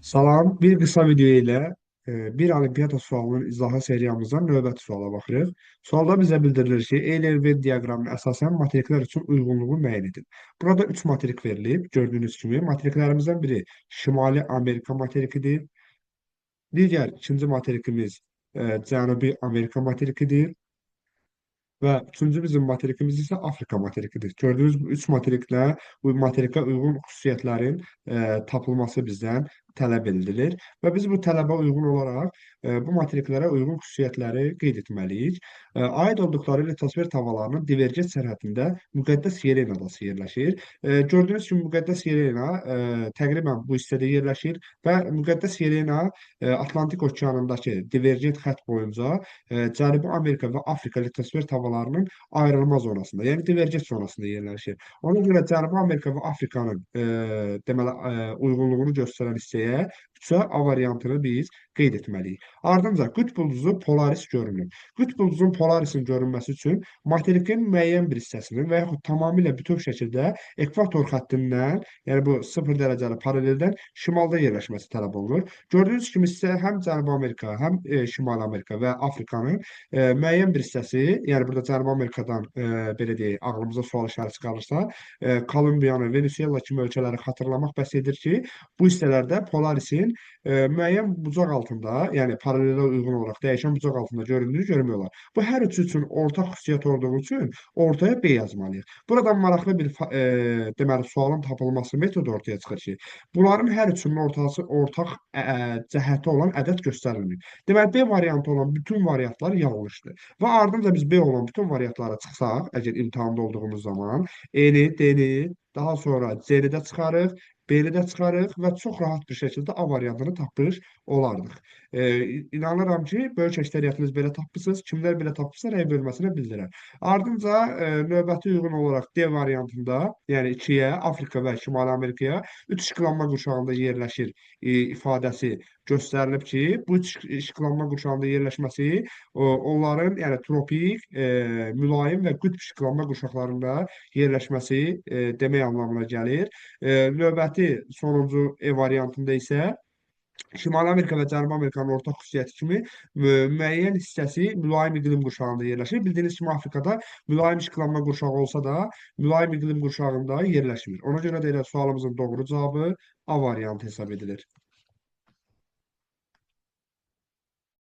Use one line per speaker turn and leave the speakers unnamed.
Salam, bir qısa video ilə bir olimpiada sualının izahı seriyamızdan növbəti suala baxırıq. Sualda bizə bildirilir ki, Euler-Venn diaqramına əsasən materiklər üçün uyğunluğu müəyyən edin. Burada 3 materik verilib. Gördüyünüz kimi materiklərimizdən biri Şimali Amerika materikidir. Digər ikinci materikimiz Cənubi Amerika materikidir. Və üçüncü bizim materikimiz isə Afrika materikidir. Gördüyünüz bu üç materiklə bu materikə uyğun xüsusiyyətlərin tapılması bizdən tələb edilir və biz bu tələbə uyğun olaraq bu materiklərə uyğun xüsusiyyətləri qeyd etməliyik. Aid olduqları litosfer havalarının divergent sərhədində müqəddəs Yelena adası yerləşir. Gördüyünüz kimi müqəddəs Yelena təqribən bu hissədə yerləşir və müqəddəs Yelena Atlantik okeanındakı divergent xətt boyunca Cənubi Amerika və Afrika litosfer havalarının ayrılma zonasında, yəni divergent zonasında yerləşir. Ona görə Cənubi Amerika və Afrikanın deməli uyğunluğunu göstərən hissəyə 3-ə A variantını biz qeyd etməliyik. Ardınca qütb ulduzu Polaris görünür. Qütb ulduzun Polaris'in görünməsi üçün materikin müəyyən bir hissəsinin və yaxud tamamilə bütöv şəkildə ekvator xəttindən, yəni bu 0 dərəcəli paraleldən şimalda yerləşməsi tələb olunur. Gördüyünüz kimi isə həm Cənubi Amerika, həm Şimali Amerika və Afrikanın müəyyən bir hissəsi, yəni burada Cənubi Amerikadan belə deyək, ağlımıza sual işarəsi qalırsa, Kolumbiyanı, Venesuela kimi ölkələri xatırlamaq bəs edir ki, bu hissələrdə Polarisin müəyyən bucaq altında, yəni paralelə uyğun olaraq dəyişən bucaq altında göründüyünü görmək olar. Bu hər üçü üçün ortaq xüsusiyyət olduğu üçün ortaya B yazmalıyıq. Buradan maraqlı bir deməli sualın tapılması metodu ortaya çıxır ki, bunların hər üçünün ortaq cəhəti olan ədəd göstərilmir. Deməli, B variantı olan bütün variantlar yanlışdır. Və ardınca biz B olan bütün variantlara çıxsaq, əgər imtahanda olduğumuz zaman E-ni, D-ni, daha sonra C-ni də çıxarıq, B-ni də çıxarıq və çox rahat bir şəkildə A variantını tapmış olardıq. İnanıram ki, böyük əksəriyyətiniz belə tapmışsınız. Kimlər belə tapmışsa, rəy bölməsinə bildirər. Ardınca növbəti uyğun olaraq D variantında, yəni 2-yə, Afrika və Şimali Amerikaya 3 işıqlanma qurşağında yerləşir ifadəsi göstərilib ki, bu işıqlanma qurşağında yerləşməsi onların yəni tropik, mülayim və qütb işıqlanma qurşaqlarında yerləşməsi demək anlamına gəlir. Növbəti sonuncu E variantında isə Şimali Amerika və Cənubi Amerikanın ortaq xüsusiyyəti kimi müəyyən hissəsi mülayim iqlim qurşağında yerləşir. Bildiyiniz kimi Afrikada mülayim işıqlanma qurşağı olsa da, mülayim iqlim qurşağında yerləşmir. Ona görə də elə sualımızın doğru cavabı A variantı hesab edilir.